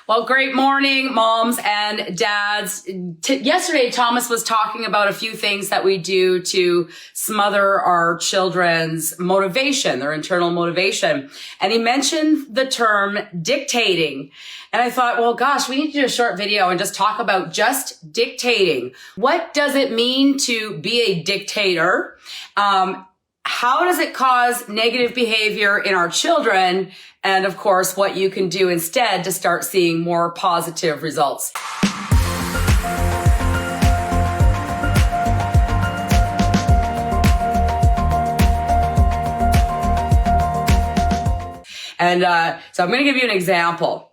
Well, great morning, moms and dads. Yesterday, Thomas was talking about a few things that we do to smother our children's motivation, their internal motivation. And he mentioned the term dictating. And I thought, well, gosh, we need to do a short video and just talk about just dictating. What does it mean to be a dictator? How does it cause negative behavior in our children? And of course, what you can do instead to start seeing more positive results. And so I'm going to give you an example.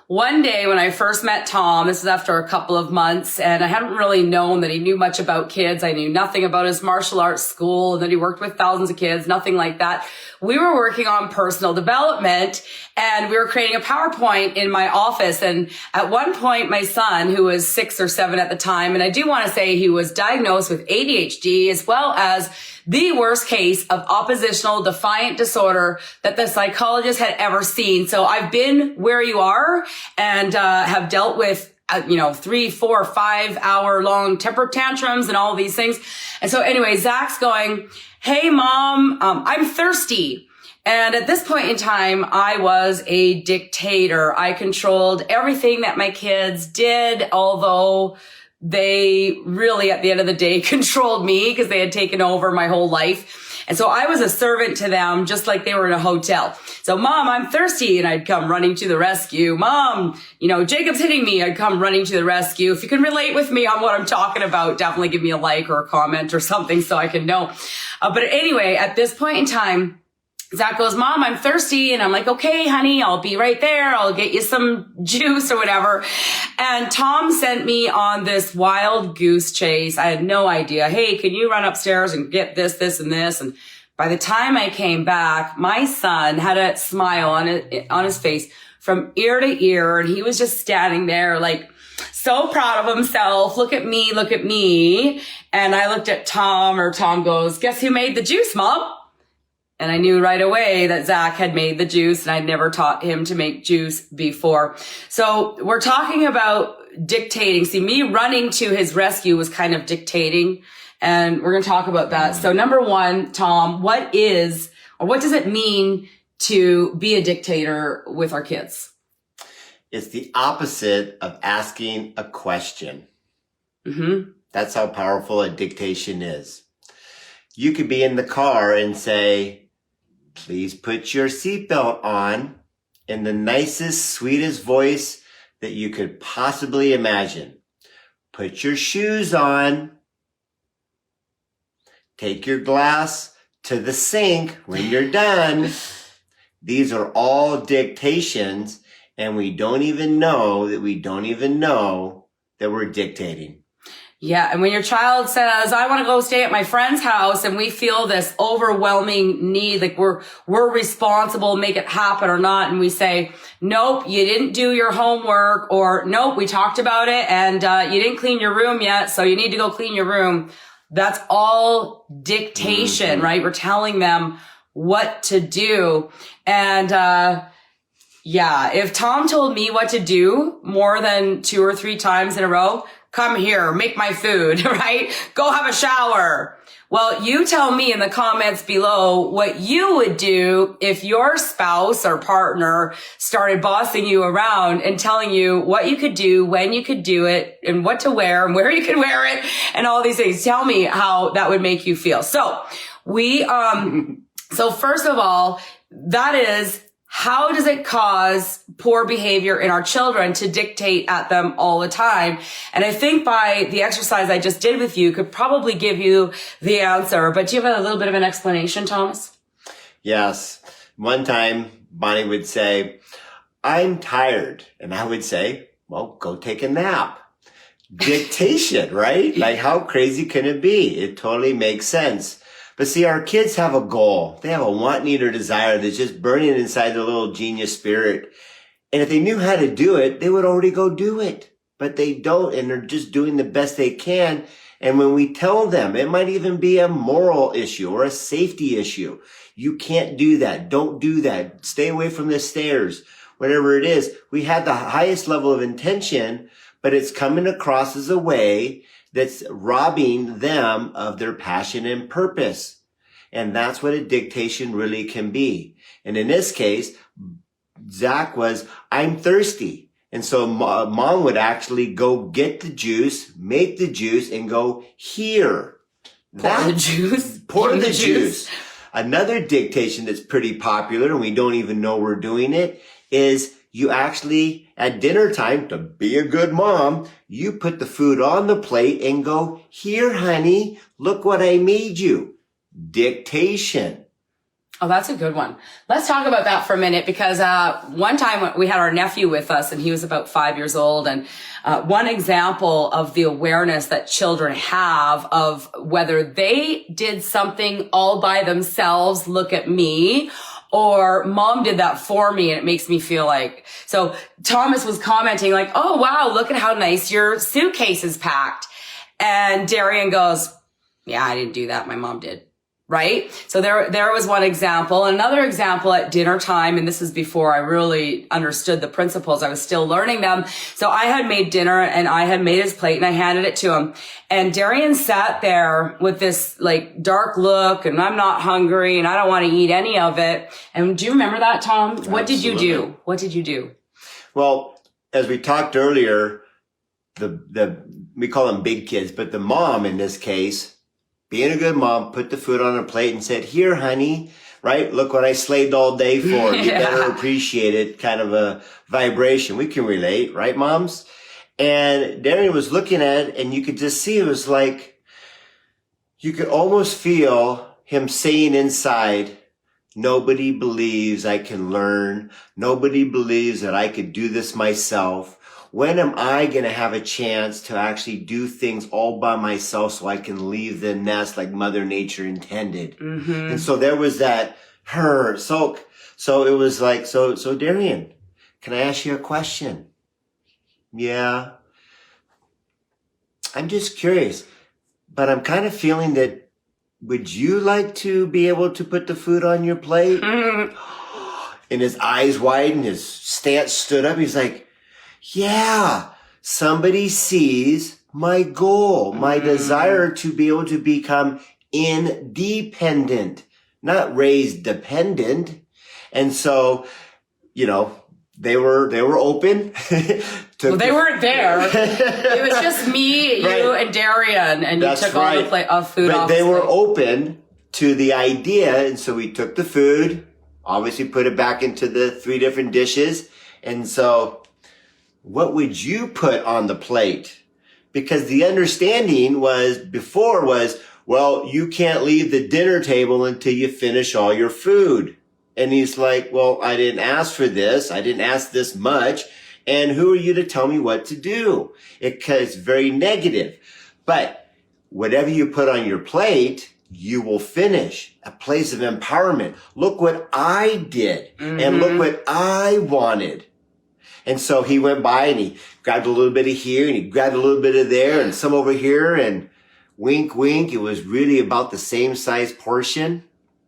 One day when I first met Tom, this is after a couple of months, and I hadn't really known that he knew much about kids. I knew nothing about his martial arts school, and that he worked with thousands of kids, nothing like that. We were working on personal development, and we were creating a PowerPoint in my office. And at one point, my son, who was 6 or 7 at the time, and I do want to say he was diagnosed with ADHD, as well as the worst case of oppositional defiant disorder that the psychologist had ever seen. So I've been where you are and have dealt with 3, 4, 5 hour long temper tantrums and all these things. And so anyway, Zach's going, "Hey mom, I'm thirsty." And at this point in time, I was a dictator. I controlled everything that my kids did, although they really, at the end of the day, controlled me because they had taken over my whole life. And so I was a servant to them, just like they were in a hotel. So, "Mom, I'm thirsty." And I'd come running to the rescue. "Mom, Jacob's hitting me." I'd come running to the rescue. If you can relate with me on what I'm talking about, definitely give me a like or a comment or something so I can know. But anyway, at this point in time, Zach goes, "Mom, I'm thirsty." And I'm like, "Okay, honey, I'll be right there. I'll get you some juice or whatever." And Tom sent me on this wild goose chase. I had no idea. "Hey, can you run upstairs and get this, this, and this?" And by the time I came back, my son had a smile on his face from ear to ear. And he was just standing there like so proud of himself. Look at me, look at me. And I looked at Tom, or Tom goes, "Guess who made the juice, Mom?" And I knew right away that Zach had made the juice, and I'd never taught him to make juice before. So we're talking about dictating. See, me running to his rescue was kind of dictating, and we're going to talk about that. So number one, Tom, what does it mean to be a dictator with our kids? It's the opposite of asking a question. That's how powerful a dictation is. You could be in the car and say, "Please put your seatbelt on," in the nicest, sweetest voice that you could possibly imagine. "Put your shoes on. Take your glass to the sink when you're done." These are all dictations, and we don't even know that we're dictating. Yeah. And when your child says, "I want to go stay at my friend's house," and we feel this overwhelming need, like we're responsible, make it happen or not. And we say, "Nope, you didn't do your homework," or "Nope, we talked about it and you didn't clean your room yet, so you need to go clean your room." That's all dictation, right? We're telling them what to do. And, if Tom told me what to do more than 2 or 3 times in a row, "Come here, make my food," right? "Go have a shower." Well, you tell me in the comments below what you would do if your spouse or partner started bossing you around and telling you what you could do, when you could do it, and what to wear, and where you could wear it, and all these things. Tell me how that would make you feel. So so first of all, that is, how does it cause poor behavior in our children to dictate at them all the time? And I think by the exercise I just did with you could probably give you the answer. But do you have a little bit of an explanation, Thomas? Yes. One time, Bonnie would say, "I'm tired." And I would say, "Well, go take a nap." Dictation, right? Like, how crazy can it be? It totally makes sense. But see, our kids have a goal. They have a want, need, or desire that's just burning inside their little genius spirit. And if they knew how to do it, they would already go do it. But they don't, and they're just doing the best they can. And when we tell them, it might even be a moral issue or a safety issue. "You can't do that. Don't do that. Stay away from the stairs." whatever it is, we had the highest level of intention, but it's coming across as a way that's robbing them of their passion and purpose. And that's what a dictation really can be. And in this case, Zach was, I'm thirsty. And so mom would actually go get the juice, make the juice, and go, here. Pour the juice. Pour the juice. Another dictation that's pretty popular, and we don't even know we're doing it, is you actually, at dinner time, to be a good mom, you put the food on the plate and go, here, honey, look what I made you. Dictation. Oh, that's a good one. Let's talk about that for a minute, because one time we had our nephew with us, and he was about 5 years old. And one example of the awareness that children have of whether they did something all by themselves, look at me, or mom did that for me and it makes me feel like. So Thomas was commenting like, oh, wow, look at how nice your suitcase is packed. And Darian goes, yeah, I didn't do that. My mom did. Right? So there was one example. Another example at dinner time, and this is before I really understood the principles. I was still learning them. So I had made dinner and I had made his plate and I handed it to him. And Darian sat there with this like dark look, and I'm not hungry and I don't want to eat any of it. And do you remember that, Tom? What did you do? What did you do? Well, as we talked earlier, we call them big kids, but the mom in this case, being a good mom, put the food on her plate and said, here, honey, right? Look what I slaved all day for. You better appreciate it. Kind of a vibration. We can relate, right, moms? And Darian was looking at it, and you could just see it was like, you could almost feel him saying inside, nobody believes I can learn. Nobody believes that I could do this myself. When am I going to have a chance to actually do things all by myself so I can leave the nest like Mother Nature intended? Mm-hmm. And so there was that So it was like, so Darian, can I ask you a question? Yeah. I'm just curious, but I'm kind of feeling that, would you like to be able to put the food on your plate? Mm-hmm. And his eyes widened, his stance stood up. He's like, yeah, somebody sees my goal, my desire to be able to become independent, not raised dependent. And so, they were open. Well, they weren't there. It was just me, you, and Darian, and you took all the plate of food off. But they were open to the idea, and so we took the food, obviously put it back into the 3 different dishes, and so what would you put on the plate? Because the understanding before was, well, you can't leave the dinner table until you finish all your food. And he's like, well, I didn't ask for this. I didn't ask this much. And who are you to tell me what to do? It's very negative. But whatever you put on your plate, you will finish. A place of empowerment. Look what I did. Mm-hmm. And look what I wanted. And so he went by and he grabbed a little bit of here and he grabbed a little bit of there and some over here, and wink, wink. It was really about the same size portion.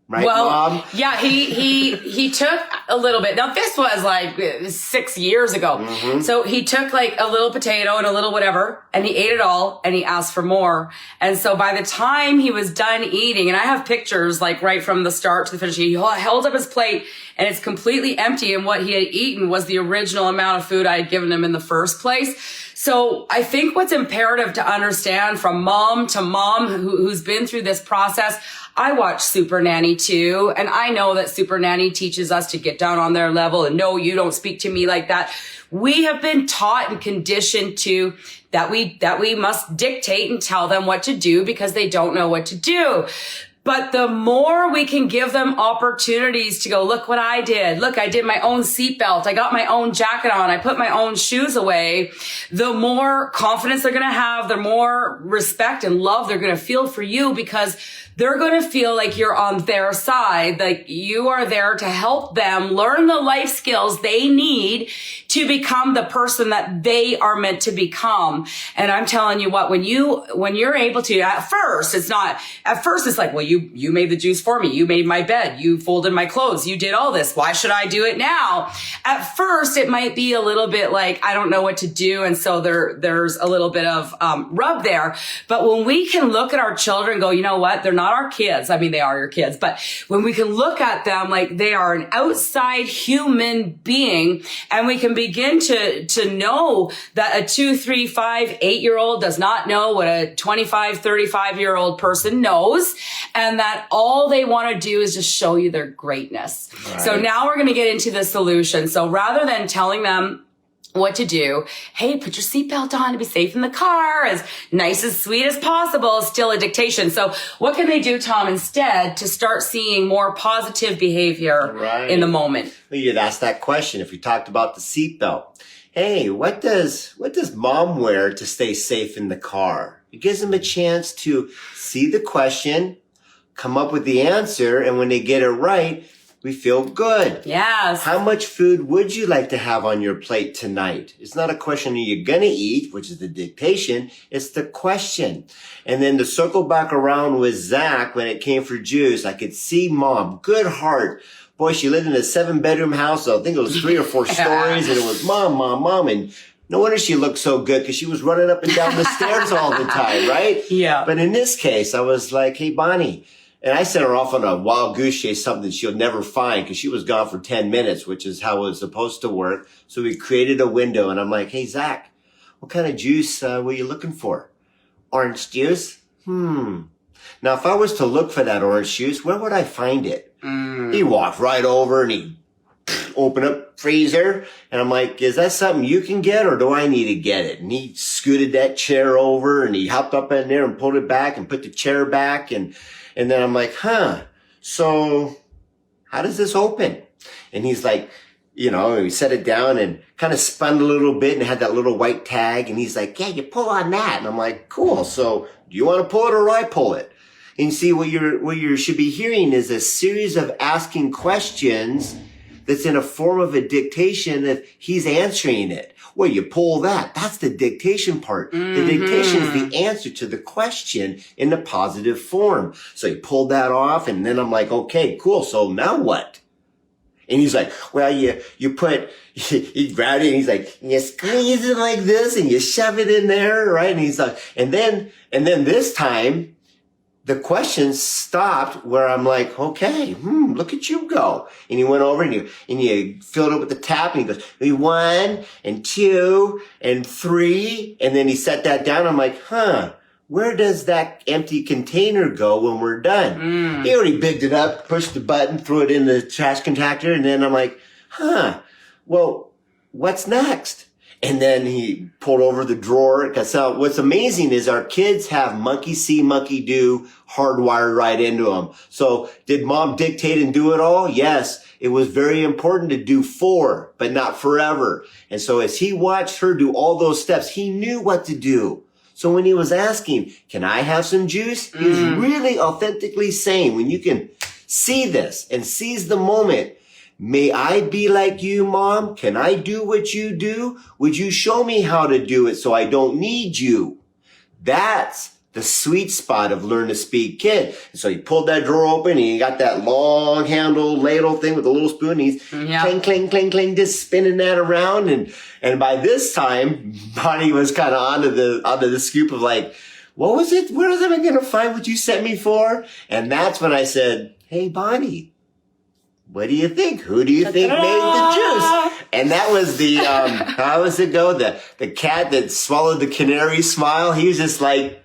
Right, well, Mom? Yeah, he took a little bit. Now, this was like 6 years ago. Mm-hmm. So he took like a little potato and a little whatever, and he ate it all, and he asked for more. And so by the time he was done eating, and I have pictures like right from the start to the finish, he held up his plate, and it's completely empty. And what he had eaten was the original amount of food I had given him in the first place. So I think what's imperative to understand from mom to mom who's been through this process, I watch Super Nanny too, and I know that Super Nanny teaches us to get down on their level and no, you don't speak to me like that. We have been taught and conditioned to that we must dictate and tell them what to do because they don't know what to do. But the more we can give them opportunities to go, look what I did. Look, I did my own seatbelt. I got my own jacket on. I put my own shoes away. The more confidence they're going to have, the more respect and love they're going to feel for you, because they're going to feel like you're on their side, like you are there to help them learn the life skills they need to become the person that they are meant to become. And I'm telling you what, when you're able to, at first it's like, well, you made the juice for me. You made my bed. You folded my clothes. You did all this. Why should I do it now? At first, it might be a little bit like, I don't know what to do. And so there's a little bit of rub there. But when we can look at our children and go, you know what? They're not our kids. I mean, they are your kids. But when we can look at them like they are an outside human being, and we can begin to know that a 2, 3, 5, 8-year-old does not know what a 25, 35-year-old person knows, and that all they want to do is just show you their greatness. Right. So now we're going to get into the solution. So rather than telling them what to do, hey, put your seatbelt on to be safe in the car, as nice, as sweet as possible, is still a dictation. So what can they do, Tom, instead to start seeing more positive behavior in the moment? Well, you'd ask that question if we talked about the seatbelt. Hey, what does mom wear to stay safe in the car? It gives them a chance to see the question, come up with the answer, and when they get it right, we feel good. Yes. How much food would you like to have on your plate tonight? It's not a question, are you gonna eat, which is the dictation. It's the question. And then to circle back around with Zach, when it came for juice, I could see mom, good heart. Boy, she lived in a 7-bedroom house. So I think it was 3 or 4 stories, and it was mom, mom, mom. And no wonder she looked so good, because she was running up and down the stairs all the time, right? Yeah. But in this case, I was like, hey, Bonnie. And I sent her off on a wild goose chase, something she'll never find, because she was gone for 10 minutes, which is how it was supposed to work. So we created a window, and I'm like, hey, Zach, what kind of juice were you looking for? Orange juice? Now, if I was to look for that orange juice, where would I find it? He walked right over and he opened up freezer. And I'm like, is that something you can get, or do I need to get it? And he scooted that chair over and he hopped up in there and pulled it back and put the chair back. And then I'm like, so how does this open? And he's like, you know, and we set it down and kind of spun a little bit and had that little white tag. And he's like, yeah, you pull on that. And I'm like, cool. So do you want to pull it or I pull it? And you see, what you should be hearing is a series of asking questions that's in a form of a dictation that he's answering it. Well, you pull that. That's the dictation part. The dictation is the answer to the question in the positive form. So he pulled that off, and then I'm like, okay, cool. So now what? And he's like, well, he grabbed it and he's like, you squeeze it like this and you shove it in there, right? And he's like, and then this time, the question stopped where I'm like, okay, look at you go. And he went over and you filled it with the tap, and he goes, 1 and 2 and 3. And then he set that down. I'm like, where does that empty container go when we're done? He already bigged it up, pushed the button, threw it in the trash compactor. And then I'm like, well, what's next? And then he pulled over the drawer. Because what's amazing is our kids have monkey see, monkey do hardwired right into them. So did mom dictate and do it all? Yes. It was very important to do 4, but not forever. And so as he watched her do all those steps, he knew what to do. So when he was asking, can I have some juice? He was really authentically saying, when you can see this and seize the moment, may I be like you, Mom? Can I do what you do? Would you show me how to do it so I don't need you? That's the sweet spot of Learn to Speak Kid. And so he pulled that drawer open and he got that long handle ladle thing with a little spoon. He's cling, cling, cling, cling, just spinning that around. And by this time, Bonnie was kind of onto the scoop of like, what was it? Where am I going to find what you sent me for? And that's when I said, hey, Bonnie, what do you think? Who do you think made the juice? And that was the, how does it go? The cat that swallowed the canary smile. He was just like,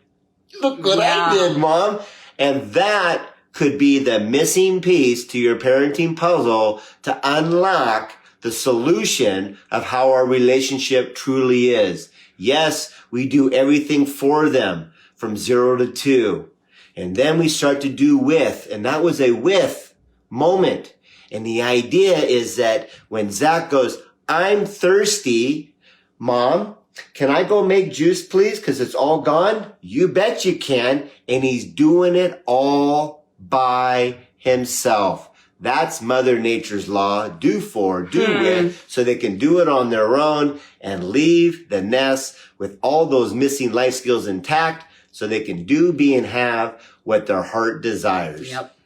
look what I did, Mom. And that could be the missing piece to your parenting puzzle to unlock the solution of how our relationship truly is. Yes, we do everything for them from 0 to 2. And then we start to do with, and that was a with moment. And the idea is that when Zach goes, I'm thirsty, Mom, Can I go make juice, please? Because it's all gone. You bet you can. And he's doing it all by himself. That's Mother Nature's law. Do for, do with, so they can do it on their own and leave the nest with all those missing life skills intact so they can do, be, and have what their heart desires. Yep.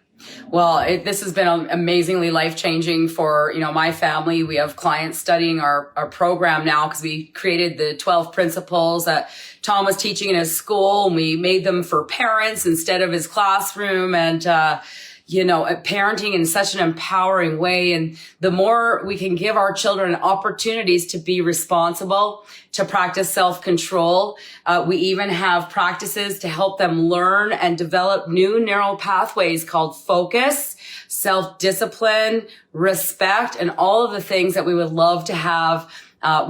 Well, this has been amazingly life-changing for, my family. We have clients studying our program now because we created the 12 principles that Tom was teaching in his school, and we made them for parents instead of his classroom. And, parenting in such an empowering way. And the more we can give our children opportunities to be responsible, to practice self-control. We even have practices to help them learn and develop new neural pathways called focus, self-discipline, respect, and all of the things that we would love to have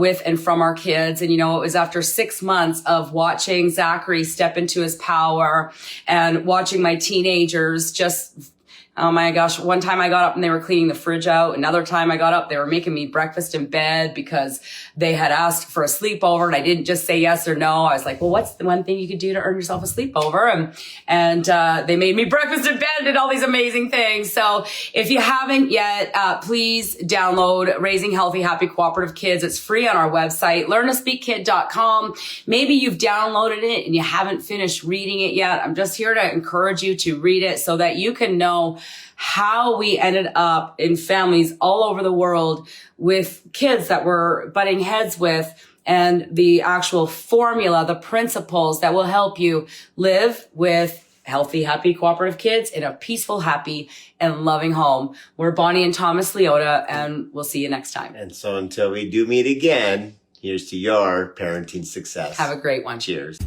with and from our kids. And, it was after 6 months of watching Zachary step into his power and watching my teenagers just, oh my gosh, one time I got up and they were cleaning the fridge out. Another time I got up, they were making me breakfast in bed because they had asked for a sleepover and I didn't just say yes or no. I was like, well, what's the one thing you could do to earn yourself a sleepover? And they made me breakfast in bed and did all these amazing things. So if you haven't yet, please download Raising Healthy, Happy, Cooperative Kids. It's free on our website, learntospeakkid.com. Maybe you've downloaded it and you haven't finished reading it yet. I'm just here to encourage you to read it so that you can know how we ended up in families all over the world with kids that we're butting heads with, and the actual formula, the principles that will help you live with healthy, happy, cooperative kids in a peaceful, happy, and loving home. We're Bonnie and Thomas Leota, and we'll see you next time. And so until we do meet again, here's to your parenting success. Have a great one. Cheers.